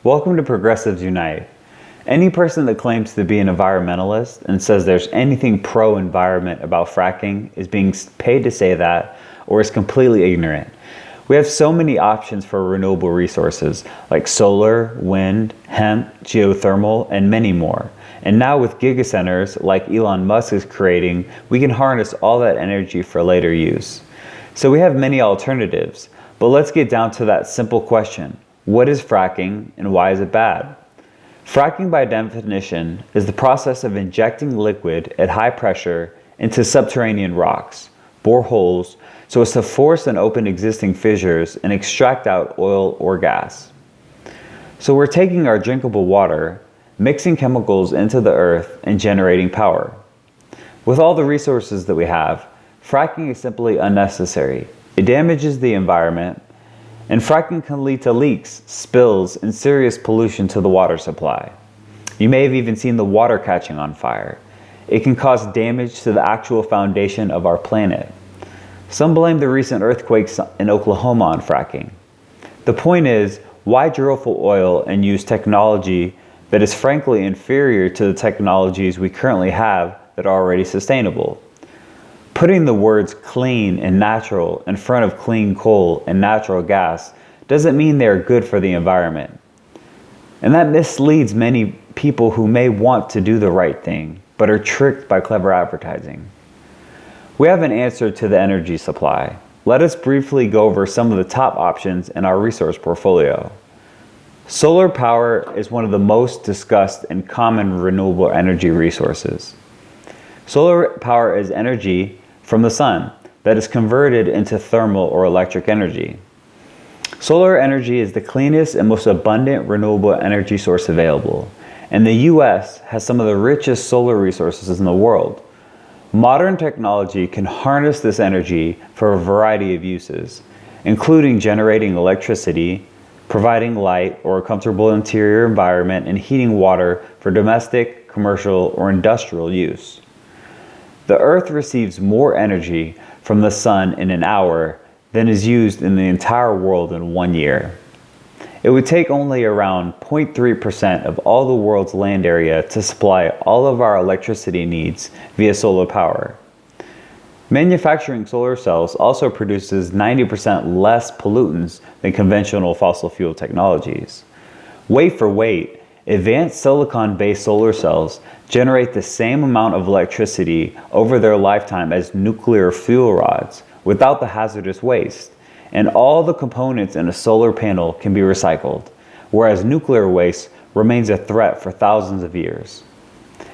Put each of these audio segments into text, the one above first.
Welcome to Progressives Unite. Any person that claims to be an environmentalist and says there's anything pro-environment about fracking is being paid to say that or is completely ignorant. We have so many options for renewable resources like solar, wind, hemp, geothermal, and many more. And now with gigacenters like Elon Musk is creating, we can harness all that energy for later use. So we have many alternatives, but let's get down to that simple question. What is fracking and why is it bad? Fracking by definition is the process of injecting liquid at high pressure into subterranean rocks, boreholes, so as to force and open existing fissures and extract out oil or gas. So we're taking our drinkable water, mixing chemicals into the earth and generating power. With all the resources that we have, fracking is simply unnecessary. It damages the environment, and fracking can lead to leaks, spills, and serious pollution to the water supply. You may have even seen the water catching on fire. It can cause damage to the actual foundation of our planet. Some blame the recent earthquakes in Oklahoma on fracking. The point is, why drill for oil and use technology that is frankly inferior to the technologies we currently have that are already sustainable? Putting the words clean and natural in front of clean coal and natural gas doesn't mean they are good for the environment. And that misleads many people who may want to do the right thing, but are tricked by clever advertising. We have an answer to the energy supply. Let us briefly go over some of the top options in our resource portfolio. Solar power is one of the most discussed and common renewable energy resources. Solar power is energy from the sun that is converted into thermal or electric energy. Solar energy is the cleanest and most abundant renewable energy source available, and the US has some of the richest solar resources in the world. Modern technology can harness this energy for a variety of uses, including generating electricity, providing light or a comfortable interior environment, and heating water for domestic, commercial, or industrial use. The Earth receives more energy from the sun in an hour than is used in the entire world in 1 year. It would take only around 0.3% of all the world's land area to supply all of our electricity needs via solar power. Manufacturing solar cells also produces 90% less pollutants than conventional fossil fuel technologies. Weight for weight, advanced silicon-based solar cells generate the same amount of electricity over their lifetime as nuclear fuel rods without the hazardous waste, and all the components in a solar panel can be recycled, whereas nuclear waste remains a threat for thousands of years.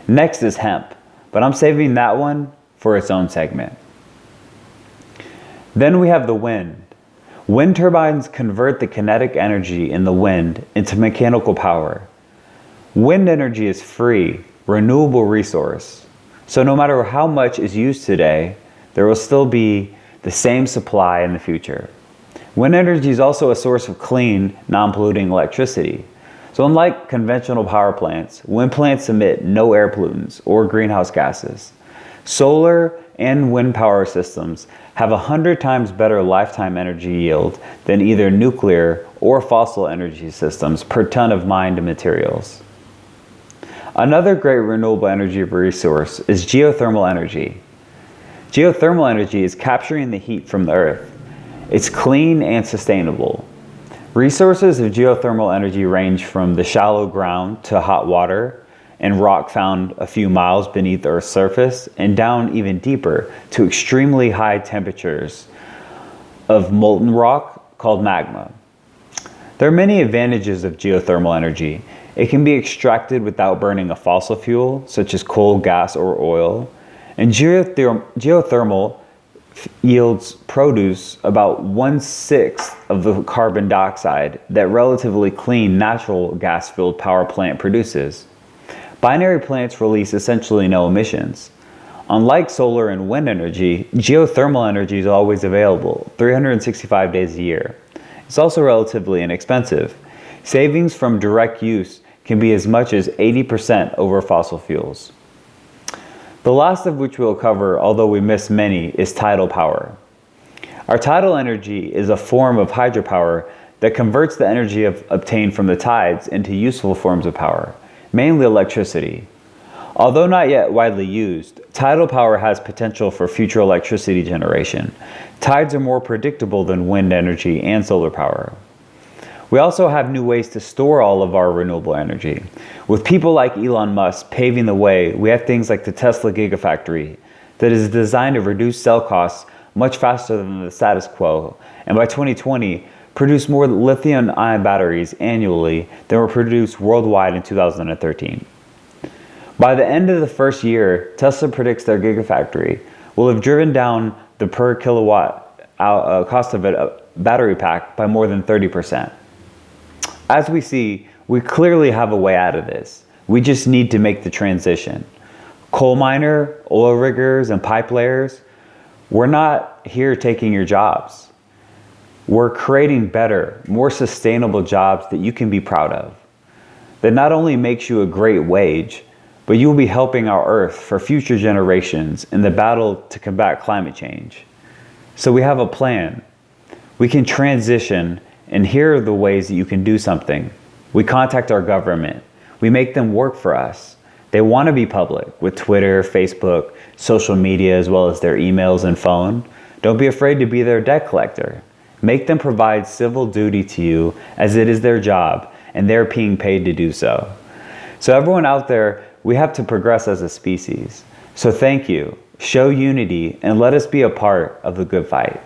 Next is hemp, but I'm saving that one for its own segment. Then we have the wind. Wind turbines convert the kinetic energy in the wind into mechanical power. Wind energy is free, renewable resource. So no matter how much is used today, there will still be the same supply in the future. Wind energy is also a source of clean, non-polluting electricity. So unlike conventional power plants, wind plants emit no air pollutants or greenhouse gases. Solar and wind power systems have 100 times better lifetime energy yield than either nuclear or fossil energy systems per ton of mined materials. Another great renewable energy resource is geothermal energy. Geothermal energy is capturing the heat from the earth. It's clean and sustainable. Resources of geothermal energy range from the shallow ground to hot water and rock found a few miles beneath the Earth's surface, and down even deeper to extremely high temperatures of molten rock called magma. There are many advantages of geothermal energy. It can be extracted without burning a fossil fuel, such as coal, gas, or oil. And geothermal yields produce about 1/6 of the carbon dioxide that relatively clean natural gas-fueled power plant produces. Binary plants release essentially no emissions. Unlike solar and wind energy, geothermal energy is always available, 365 days a year. It's also relatively inexpensive. Savings from direct use can be as much as 80% over fossil fuels. The last of which we'll cover, although we miss many, is tidal power. Our tidal energy is a form of hydropower that converts the energy obtained from the tides into useful forms of power, mainly electricity. Although not yet widely used, tidal power has potential for future electricity generation. Tides are more predictable than wind energy and solar power. We also have new ways to store all of our renewable energy. With people like Elon Musk paving the way, we have things like the Tesla Gigafactory that is designed to reduce cell costs much faster than the status quo, and by 2020, produce more lithium-ion batteries annually than were produced worldwide in 2013. By the end of the first year, Tesla predicts their Gigafactory will have driven down the per kilowatt cost of a battery pack by more than 30%. As we see, we clearly have a way out of this. We just need to make the transition. Coal miner, oil riggers, and pipe layers, we're not here taking your jobs. We're creating better, more sustainable jobs that you can be proud of. That not only makes you a great wage, but you will be helping our Earth for future generations in the battle to combat climate change. So we have a plan. We can transition, and here are the ways that you can do something. We contact our government. We make them work for us. They want to be public with Twitter, Facebook, social media, as well as their emails and phone. Don't be afraid to be their debt collector. Make them provide civil duty to you as it is their job, and they're being paid to do so. So everyone out there, we have to progress as a species. So thank you, show unity, and let us be a part of the good fight.